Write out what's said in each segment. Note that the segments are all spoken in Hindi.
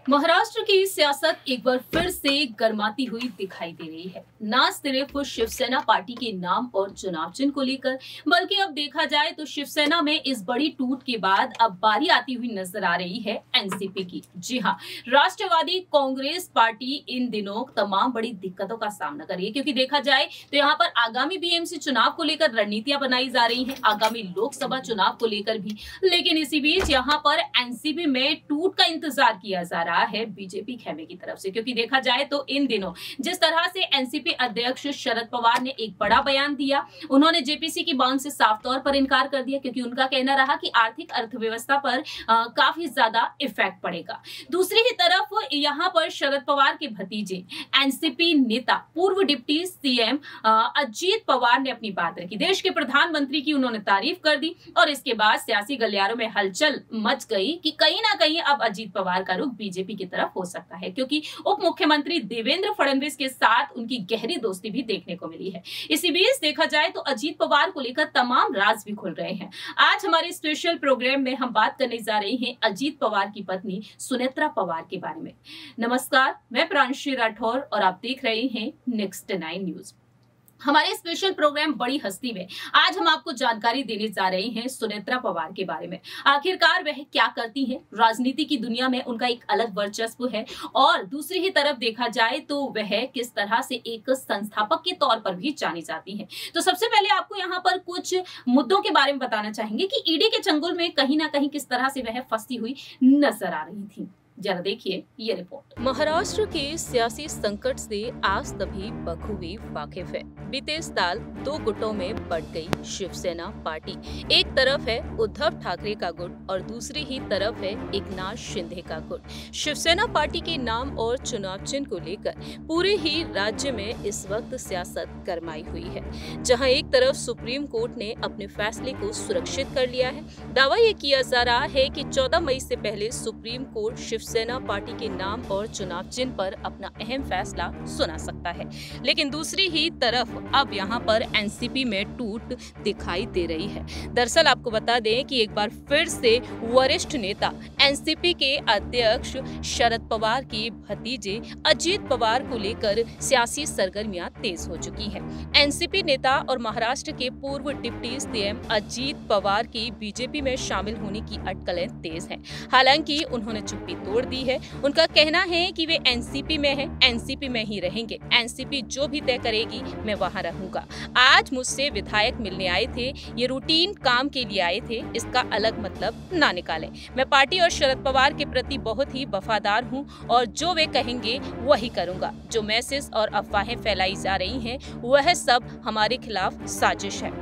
महाराष्ट्र की सियासत एक बार फिर से गर्माती हुई दिखाई दे रही है। न सिर्फ शिवसेना पार्टी के नाम और चुनाव चिन्ह को लेकर, बल्कि अब देखा जाए तो शिवसेना में इस बड़ी टूट के बाद अब बारी आती हुई नजर आ रही है एनसीपी की। जी हां, राष्ट्रवादी कांग्रेस पार्टी इन दिनों तमाम बड़ी दिक्कतों का सामना कर रही है, क्योंकि देखा जाए तो यहाँ पर आगामी बीएमसी चुनाव को लेकर रणनीतियां बनाई जा रही है, आगामी लोकसभा चुनाव को लेकर भी। लेकिन इसी बीच यहाँ पर एनसीपी में टूट का इंतजार किया जा रहा है बीजेपी खेमे की तरफ से, क्योंकि देखा जाए तो इन दिनों जिस तरह से एनसीपी अध्यक्ष शरद पवार ने एक बड़ा बयान दिया, उन्होंने जेपीसी की मांग से साफ तौर पर इनकार कर दिया, क्योंकि उनका कहना रहा कि आर्थिक अर्थव्यवस्था पर काफी ज्यादा इफेक्ट पड़ेगा। दूसरी ही तरफ यहाँ पर शरद पवार के भतीजे एनसीपी नेता पूर्व डिप्टी सीएम अजीत पवार ने अपनी बात रखी। देश के प्रधानमंत्री की उन्होंने तारीफ कर दी और इसके बाद सियासी गलियारों में हलचल मच गई कि कहीं ना कहीं अब अजीत पवार का रुख बीजेपी की तरफ हो सकता है, क्योंकि उप मुख्यमंत्री देवेंद्र फडणवीस के साथ उनकी गहरी दोस्ती भी देखने को मिली है। इसी बीच देखा जाए तो अजीत पवार को लेकर तमाम राज भी खुल रहे हैं। आज हमारे स्पेशल प्रोग्राम में हम बात करने जा रहे हैं अजीत पवार की पत्नी सुनेत्रा पवार के बारे में। नमस्कार, मैं प्रांशी राठौर और आप देख रहे हैं नेक्स्ट 9 न्यूज। हमारे स्पेशल प्रोग्राम बड़ी हस्ती में आज हम आपको जानकारी देने जा रहे हैं सुनेत्रा पवार के बारे में। आखिरकार वह क्या करती हैं, राजनीति की दुनिया में उनका एक अलग वर्चस्व है, और दूसरी ही तरफ देखा जाए तो वह किस तरह से एक संस्थापक के तौर पर भी जानी जाती हैं। तो सबसे पहले आपको यहाँ पर कुछ मुद्दों के बारे में बताना चाहेंगे कि ईडी के चंगुल में कहीं ना कहीं किस तरह से वह फंसी हुई नजर आ रही थी। जरा देखिए ये रिपोर्ट। महाराष्ट्र के सियासी संकट से आज तभी बखूबी वाकिफ है। बीते साल 2 गुटों में बढ़ गई शिवसेना पार्टी। एक तरफ है उद्धव ठाकरे का गुट और दूसरी ही तरफ है एकनाथ शिंदे का गुट। शिवसेना पार्टी के नाम और चुनाव चिन्ह को लेकर पूरे ही राज्य में इस वक्त सियासत गरमाई हुई है। जहां एक तरफ सुप्रीम कोर्ट ने अपने फैसले को सुरक्षित कर लिया है। दावा ये किया जा रहा है कि 14 मई से पहले सुप्रीम कोर्ट शिवसेना पार्टी के नाम और चुनाव चिन्ह पर अपना अहम फैसला सुना सकता है। लेकिन दूसरी ही तरफ अब यहाँ पर एनसीपी में टूट दिखाई दे रही है। दरअसल आपको बता दें कि एक बार फिर से वरिष्ठ नेता एनसीपी के अध्यक्ष शरद पवार के भतीजे अजीत पवार को लेकर सियासी सरगर्मियां तेज हो चुकी हैं। एनसीपी नेता और महाराष्ट्र के पूर्व डिप्टी सीएम अजीत पवार की बीजेपी में शामिल होने की अटकलें तेज हैं। हालांकि उन्होंने चुप्पी तोड़ दी है। उनका कहना है कि वे एनसीपी में हैं, एनसीपी में ही रहेंगे। एनसीपी जो भी तय करेगी मैं वहां रहूंगा। आज मुझसे विधायक मिलने आए थे, ये रूटीन काम के लिए आए थे, इसका अलग मतलब ना निकालें। मैं पार्टी और शरद पवार के प्रति बहुत ही वफादार हूं और जो वे कहेंगे वही करूंगा। जो मैसेज और अफवाहें फैलाई जा रही हैं वह सब हमारे खिलाफ साजिश है।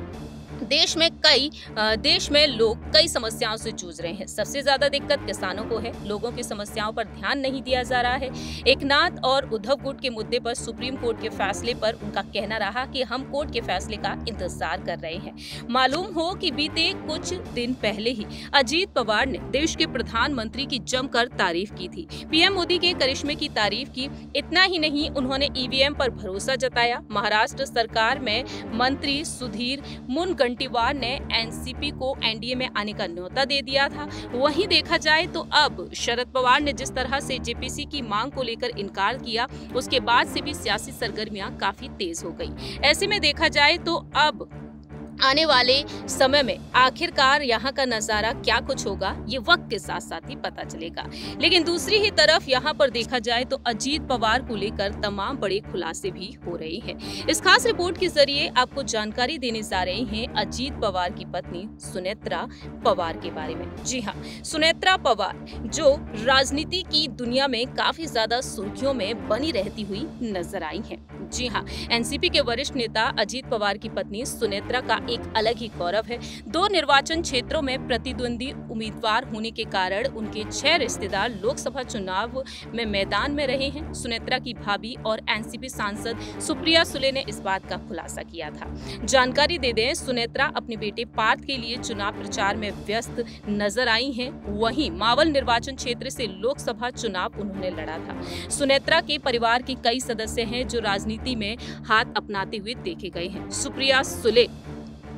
देश में लोग कई समस्याओं से जूझ रहे हैं। सबसे ज्यादा दिक्कत किसानों को है। लोगों की समस्याओं पर ध्यान नहीं दिया जा रहा है। एकनाथ और उद्धव गुट के मुद्दे पर सुप्रीम कोर्ट के फैसले पर उनका कहना रहा कि हम कोर्ट के फैसले का इंतजार कर रहे हैं। मालूम हो कि बीते कुछ दिन पहले ही अजीत पवार ने देश के प्रधानमंत्री की जमकर तारीफ की थी। पीएम मोदी के करिश्मे की तारीफ की। इतना ही नहीं, उन्होंने ईवीएम पर भरोसा जताया। महाराष्ट्र सरकार में मंत्री सुधीर मुनगंटीवार ने एनसीपी को एनडीए में आने का न्योता दे दिया था। वहीं देखा जाए तो अब शरद पवार ने जिस तरह से जेपीसी की मांग को लेकर इनकार किया, उसके बाद से भी सियासी सरगर्मियां काफी तेज हो गई। ऐसे में देखा जाए तो अब आने वाले समय में आखिरकार यहाँ का नजारा क्या कुछ होगा, ये वक्त के साथ साथ ही पता चलेगा। लेकिन दूसरी ही तरफ यहाँ पर देखा जाए तो अजीत पवार को लेकर तमाम बड़े खुलासे भी हो रहे हैं। इस खास रिपोर्ट के जरिए आपको जानकारी देने जा रहे हैं अजीत पवार की पत्नी सुनेत्रा पवार के बारे में। जी हाँ, सुनेत्रा पवार जो राजनीति की दुनिया में काफी ज्यादा सुर्खियों में बनी रहती हुई नजर आई है। जी हाँ, एनसीपी के वरिष्ठ नेता अजीत पवार की पत्नी सुनेत्रा का एक अलग ही गौरव है। 2 निर्वाचन क्षेत्रों में प्रतिद्वंदी उम्मीदवार होने के कारण उनके 6 रिश्तेदार लोकसभा चुनाव में मैदान में रहे हैं। सुनेत्रा की भाभी और एनसीपी सांसद सुप्रिया सुले ने इस बात का खुलासा किया था। जानकारी दे दें, सुनेत्रा अपने बेटे पार्थ के लिए चुनाव प्रचार में व्यस्त नजर आई हैं। वहीं मावल निर्वाचन क्षेत्र से लोकसभा चुनाव उन्होंने लड़ा था। सुनेत्रा के परिवार के कई सदस्य हैं जो राजनीति में हाथ अपनाते हुए देखे गए हैं। सुप्रिया सुले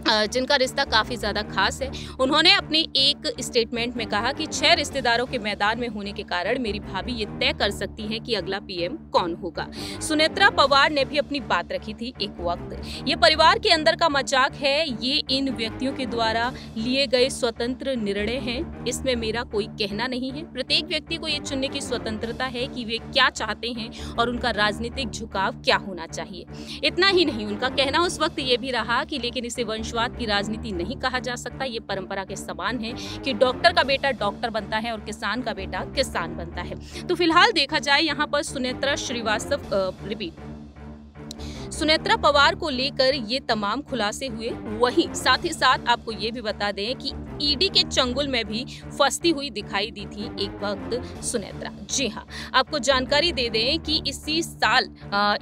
जिनका रिश्ता काफ़ी ज़्यादा खास है। उन्होंने अपने एक स्टेटमेंट में कहा कि 6 रिश्तेदारों के मैदान में होने के कारण मेरी भाभी ये तय कर सकती हैं कि अगला पीएम कौन होगा। सुनेत्रा पवार ने भी अपनी बात रखी थी एक वक्त। ये परिवार के अंदर का मजाक है, ये इन व्यक्तियों के द्वारा लिए गए स्वतंत्र निर्णय हैं, इसमें मेरा कोई कहना नहीं है। प्रत्येक व्यक्ति को ये चुनने की स्वतंत्रता है कि वे क्या चाहते हैं और उनका राजनीतिक झुकाव क्या होना चाहिए। इतना ही नहीं, उनका कहना उस वक्त ये भी रहा कि लेकिन इसे वंशवाद की राजनीति नहीं कहा जा सकता। ये परंपरा के समान है कि डॉक्टर का बेटा डॉक्टर बनता है और किसान का बेटा किसान बनता है। तो फिलहाल देखा जाए यहाँ पर सुनेत्रा पवार को लेकर ये तमाम खुलासे हुए। वहीं साथ ही साथ आपको ये भी बता दें कि ईडी के चंगुल में भी फंसती हुई दिखाई दी थी एक वक्त सुनेत्रा। जी हाँ, आपको जानकारी दे दें कि इसी साल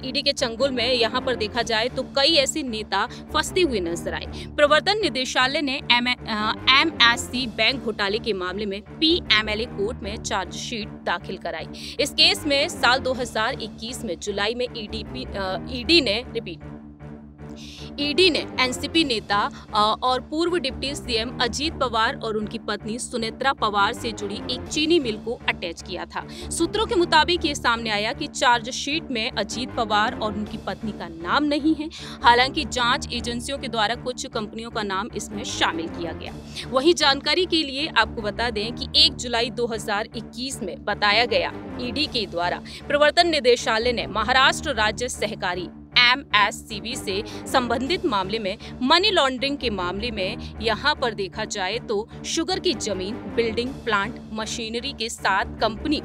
ईडी के चंगुल में यहाँ पर देखा जाए तो कई ऐसे नेता फंसते हुए नजर आए। प्रवर्तन निदेशालय ने एमएससी बैंक घोटाले के मामले में पीएमएलए कोर्ट में चार्जशीट दाखिल कराई। इस केस में साल 2021 में जुलाई में ईडी ने एनसीपी नेता और पूर्व डिप्टी सीएम अजीत पवार और उनकी पत्नी सुनेत्रा पवार से जुड़ी एक चीनी मिल को अटैच किया था। सूत्रों के मुताबिक ये सामने आया कि चार्जशीट में अजीत पवार और उनकी पत्नी का नाम नहीं है। हालांकि जांच एजेंसियों के द्वारा कुछ कंपनियों का नाम इसमें शामिल किया गया। वहीं जानकारी के लिए आपको बता दें कि 1 जुलाई 2021 में बताया गया ईडी के द्वारा प्रवर्तन निदेशालय ने महाराष्ट्र राज्य सहकारी एमएससीबी से संबंधित मामले में मनी लॉन्ड्रिंग के मामले में यहाँ पर देखा जाए तो शुगर की जमीन, बिल्डिंग, प्लांट, मशीनरी के साथ कंपनी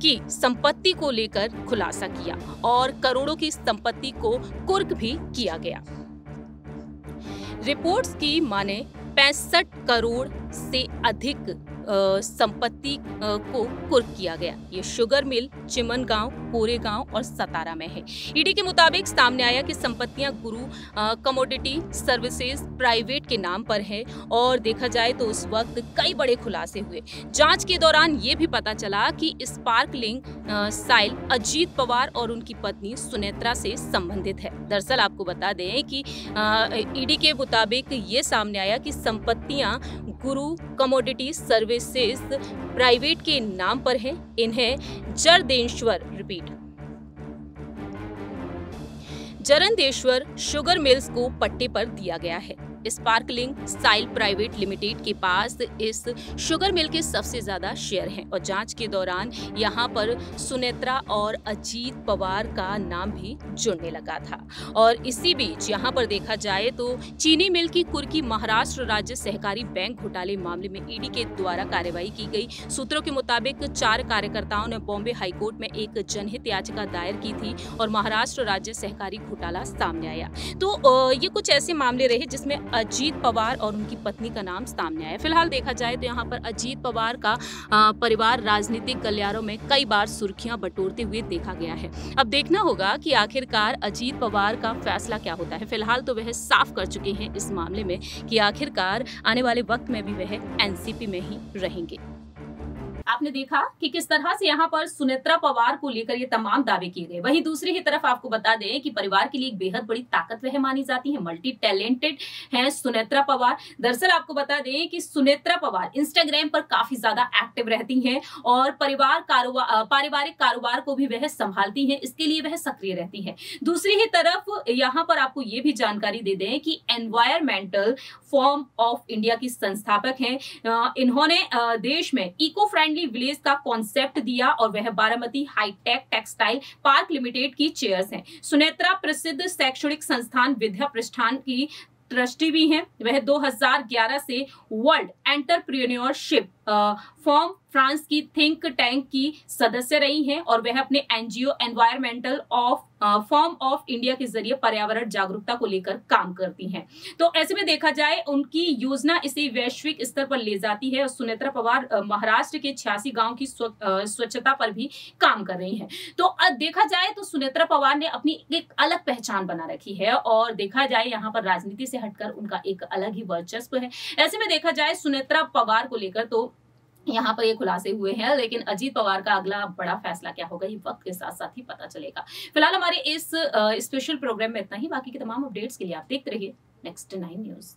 की संपत्ति को लेकर खुलासा किया और करोड़ों की संपत्ति को कुर्क भी किया गया। रिपोर्ट्स की माने 65 करोड़ से अधिक संपत्ति को कुर्क किया गया। ये शुगर मिल चिमनगांव, कोरेगांव और सतारा में है। ईडी के मुताबिक सामने आया कि संपत्तियां गुरु कमोडिटी सर्विसेज प्राइवेट के नाम पर है और देखा जाए तो उस वक्त कई बड़े खुलासे हुए। जांच के दौरान ये भी पता चला कि स्पार्कलिंग साइल अजीत पवार और उनकी पत्नी सुनेत्रा से संबंधित है। दरअसल आपको बता दें कि ईडी के मुताबिक ये सामने आया कि संपत्तियां गुरु कमोडिटी सर्विसेज प्राइवेट के नाम पर है। इन्हें जरंदेश्वर शुगर मिल्स को पट्टे पर दिया गया है। स्पार्कलिंग साइल प्राइवेट लिमिटेड के पास इस शुगर मिल के सबसे ज्यादा शेयर हैं और जांच के दौरान यहां पर सुनेत्रा और अजीत पवार का नाम भी जुड़ने लगा था। और इसी बीच यहां पर देखा जाए तो चीनी मिल की कुर्की महाराष्ट्र राज्य सहकारी बैंक घोटाले मामले में ईडी के द्वारा कार्रवाई की गई। सूत्रों के मुताबिक 4 कार्यकर्ताओं ने बॉम्बे हाईकोर्ट में एक जनहित याचिका दायर की थी और महाराष्ट्र राज्य सहकारी घोटाला सामने आया। तो ये कुछ ऐसे मामले रहे जिसमें अजीत पवार और उनकी पत्नी का नाम सामने आया। फिलहाल देखा जाए तो यहाँ पर अजीत पवार का परिवार राजनीतिक गलियारों में कई बार सुर्खियां बटोरते हुए देखा गया है। अब देखना होगा कि आखिरकार अजीत पवार का फैसला क्या होता है। फिलहाल तो वह साफ कर चुके हैं इस मामले में कि आखिरकार आने वाले वक्त में भी वह एनसीपी में ही रहेंगे। आपने देखा कि किस तरह से यहाँ पर सुनेत्रा पवार को लेकर ये तमाम दावे किए गए। वहीं दूसरी ही तरफ आपको बता दें कि परिवार के लिए एक बेहद बड़ी ताकत वह मानी जाती है। मल्टी टैलेंटेड है सुनेत्रा पवार। दरअसल आपको बता दें कि सुनेत्रा पवार इंस्टाग्राम पर काफी ज्यादा एक्टिव रहती हैं और पारिवारिक कारोबार को भी वह संभालती हैं। इसके लिए वह सक्रिय रहती है। दूसरी ही तरफ यहाँ पर आपको ये भी जानकारी दे दें कि एनवायरमेंटल फोरम ऑफ इंडिया की संस्थापक हैं। इन्होंने देश में इको फ्रेंडली विलेज का कॉन्सेप्ट दिया और वह Baramati hi-tech textile park limited की चेयर्स हैं। सुनेत्रा प्रसिद्ध शैक्षणिक संस्थान विद्या प्रतिष्ठान की ट्रस्टी भी हैं। वह 2011 से वर्ल्ड एंटरप्रेन्योरशिप फॉर्म फ्रांस की थिंक टैंक की सदस्य रही हैं और वह अपने NGO environmental form of India के जरिए पर्यावरण जागरूकता को लेकर काम करती हैं। तो ऐसे में देखा जाए उनकी योजना इसे वैश्विक स्तर पर ले जाती है और सुनेत्रा पवार महाराष्ट्र के 86 गांव की स्वच्छता पर भी काम कर रही हैं। तो देखा जाए तो सुनेत्रा पवार ने अपनी एक अलग पहचान बना रखी है और देखा जाए यहाँ पर राजनीति से हटकर उनका एक अलग ही वर्चस्व है। ऐसे में देखा जाए सुनेत्रा पवार को लेकर तो यहाँ पर ये खुलासे हुए हैं, लेकिन अजीत पवार का अगला बड़ा फैसला क्या होगा ये वक्त के साथ साथ ही पता चलेगा। फिलहाल हमारे इस स्पेशल प्रोग्राम में इतना ही। बाकी के तमाम अपडेट्स के लिए आप देखते रहिए नेक्स्ट 9 न्यूज।